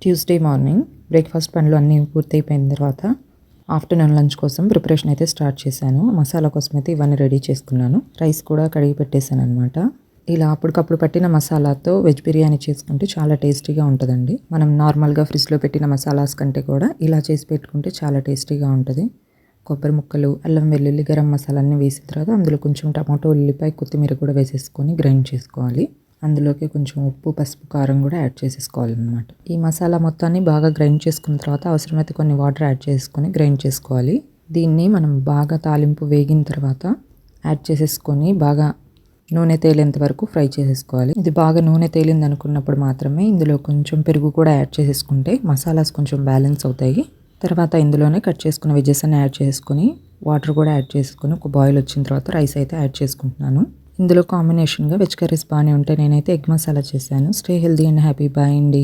Tuesday morning breakfast పనులు అన్నీ పూర్తయిపోయిన తర్వాత ఆఫ్టర్నూన్ లంచ్ కోసం ప్రిపరేషన్ అయితే స్టార్ట్ చేశాను. మసాలా కోసం అయితే ఇవన్నీ రెడీ చేసుకున్నాను. రైస్ కూడా కడిగి పెట్టేశాను అనమాట. ఇలా అప్పటికప్పుడు పట్టిన మసాలాతో వెజ్ బిర్యానీ చేసుకుంటే చాలా టేస్టీగా ఉంటుందండి. మనం నార్మల్గా ఫ్రిడ్జ్లో పెట్టిన మసాలాస్ కంటే కూడా ఇలా చేసి పెట్టుకుంటే చాలా టేస్టీగా ఉంటుంది. కొబ్బరి ముక్కలు, అల్లం వెల్లుల్లి, గరం మసాలా అన్నీ వేసిన తర్వాత అందులో కొంచెం టమాటో, ఉల్లిపాయ, కొత్తిమీర కూడా వేసేసుకొని గ్రైండ్ చేసుకోవాలి. అందులోకి కొంచెం ఉప్పు, పసుపు, కారం కూడా యాడ్ చేసేసుకోవాలన్నమాట. ఈ మసాలా మొత్తాన్ని బాగా గ్రైండ్ చేసుకున్న తర్వాత అవసరమైతే కొన్ని వాటర్ యాడ్ చేసుకొని గ్రైండ్ చేసుకోవాలి. దీన్ని మనం బాగా తాలింపు వేగిన తర్వాత యాడ్ చేసేసుకొని బాగా నూనె తేలేంత వరకు ఫ్రై చేసేసుకోవాలి. ఇది బాగా నూనె తేలింది అనుకున్నప్పుడు మాత్రమే ఇందులో కొంచెం పెరుగు కూడా యాడ్ చేసేసుకుంటే మసాలాస్ కొంచెం బ్యాలెన్స్ అవుతాయి. తర్వాత ఇందులోనే కట్ చేసుకున్న వెజెస్ అన్ని యాడ్ చేసుకొని వాటర్ కూడా యాడ్ చేసుకొని ఒక బాయిల్ వచ్చిన తర్వాత రైస్ అయితే యాడ్ చేసుకుంటున్నాను. ఇందులో కాంబినేషన్గా వెజ్ కర్రీస్ బాగానే ఉంటాయి. నేనైతే ఎగ్ మసాలా చేశాను. Stay healthy and happy. Bye అండి.